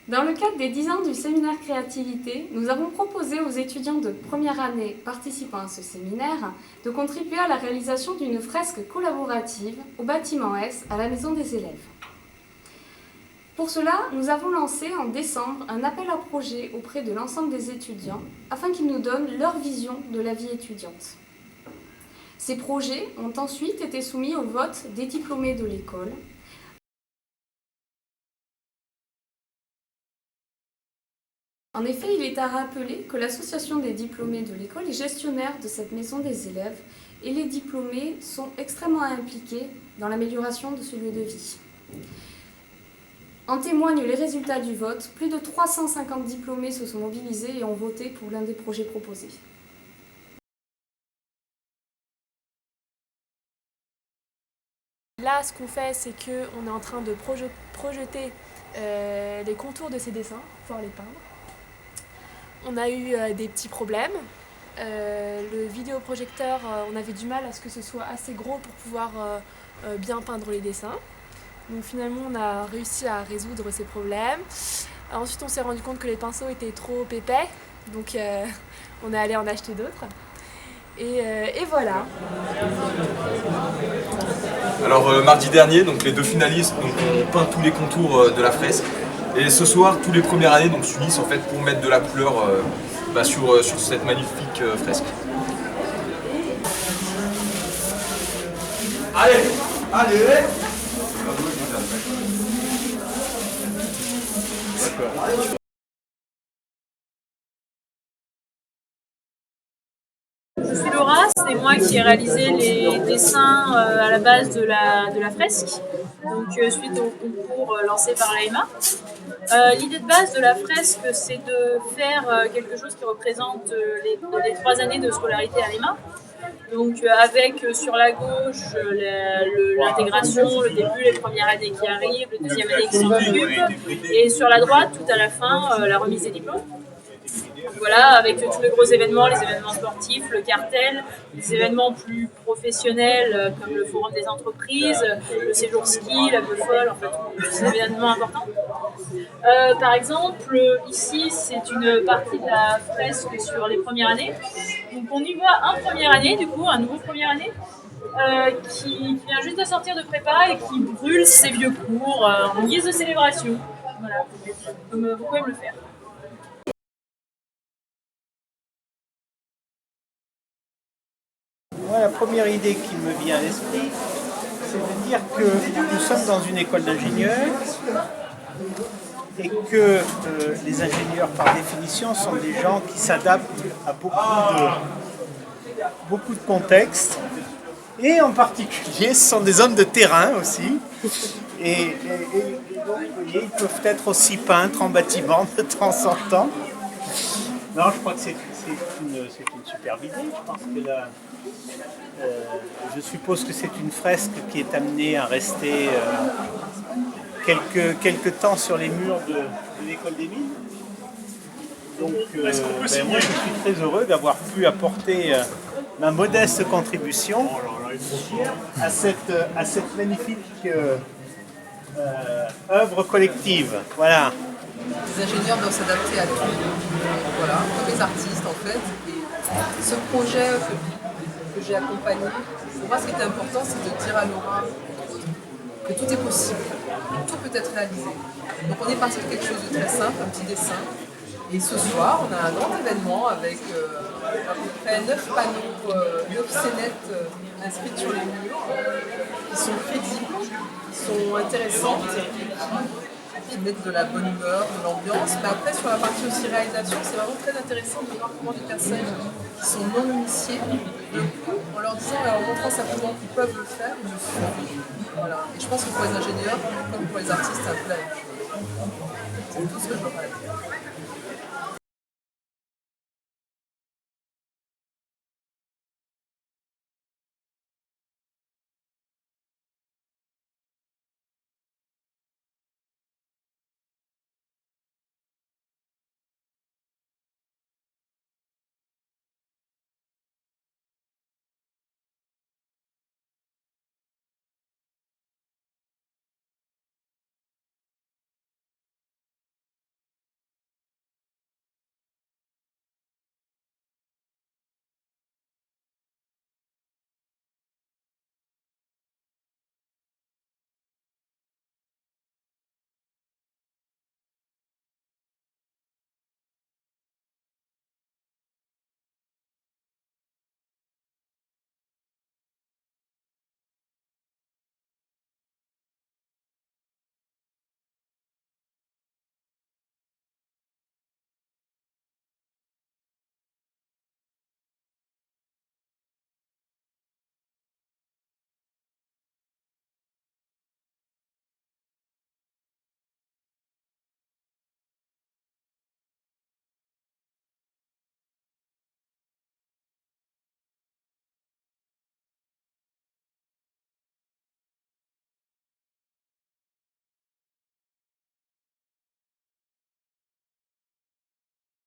Dans le cadre des 10 ans du séminaire Créativité, nous avons proposé aux étudiants de première année participant à ce séminaire de contribuer à la réalisation d'une fresque collaborative au bâtiment S à la Maison des élèves. Pour cela, nous avons lancé en décembre un appel à projet auprès de l'ensemble des étudiants afin qu'ils nous donnent leur vision de la vie étudiante. Ces projets ont ensuite été soumis au vote des diplômés de l'école. En effet, il est à rappeler que l'association des diplômés de l'école est gestionnaire de cette maison des élèves et les diplômés sont extrêmement impliqués dans l'amélioration de ce lieu de vie. En témoignent les résultats du vote. Plus de 350 diplômés se sont mobilisés et ont voté pour l'un des projets proposés. Là, ce qu'on fait, c'est qu'on est en train de projeter les contours de ces dessins, pour pouvoir les peindre. On a eu des petits problèmes. Le vidéoprojecteur, on avait du mal à ce que ce soit assez gros pour pouvoir bien peindre les dessins. Donc finalement, on a réussi à résoudre ces problèmes. Ensuite, on s'est rendu compte que les pinceaux étaient trop épais, donc on est allé en acheter d'autres. Et voilà. Alors mardi dernier, donc les deux finalistes ont peint tous les contours de la fresque. Et ce soir, tous les premières années s'unissent en fait pour mettre de la couleur sur cette magnifique fresque. Allez. Je suis Laura, c'est moi qui ai réalisé les dessins à la base de la fresque, donc suite au concours lancé par l'AEMA. L'idée de base de la fresque, c'est de faire quelque chose qui représente les 3 années de scolarité à l'AEMA. Donc avec sur la gauche l'intégration, le début, les premières années qui arrivent, les deuxième années qui s'en occupent, et sur la droite, tout à la fin, la remise des diplômes. Voilà, avec tous les gros événements, les événements sportifs, le cartel, les événements plus professionnels comme le forum des entreprises, le séjour ski, la peu folle, en fait, tous ces événements importants. Par exemple, ici, c'est une partie de la fresque sur les premières années. Donc on y voit un première année, du coup, un nouveau première année, qui vient juste de sortir de prépa et qui brûle ses vieux cours en guise de célébration. Voilà, comme vous pouvez me le faire. Moi, la première idée qui me vient à l'esprit, c'est de dire que nous sommes dans une école d'ingénieurs et que les ingénieurs, par définition, sont des gens qui s'adaptent à beaucoup de contextes. Et en particulier, ce sont des hommes de terrain aussi. Et donc, vous voyez, ils peuvent être aussi peintres en bâtiment de temps en temps. Non, je crois que c'est une superbe idée. Je pense que là, je suppose que c'est une fresque qui est amenée à rester quelques temps sur les murs de l'école des mines. Donc, moi, je suis très heureux d'avoir pu apporter ma modeste contribution à cette magnifique œuvre collective. Voilà. Les ingénieurs doivent s'adapter à tout, voilà, comme les artistes en fait. Et ce projet que j'ai accompagné, pour moi ce qui était important, c'est de dire à Laura que tout est possible, tout peut être réalisé. Donc on est parti de quelque chose de très simple, un petit dessin. Et ce soir, on a un grand événement avec à peu près 9 panneaux, 9 scénettes inscrites sur les murs, qui sont crédibles, qui sont intéressantes, qui mettent de la bonne humeur, de l'ambiance. Mais après, sur la partie aussi réalisation, c'est vraiment très intéressant de voir comment des personnes qui sont non initiées, en leur disant, en leur montrant simplement qu'ils peuvent le faire, ils le font. Voilà. Et je pense que pour les ingénieurs, comme pour les artistes, c'est un peu la même chose. C'est tout ce que je veux dire.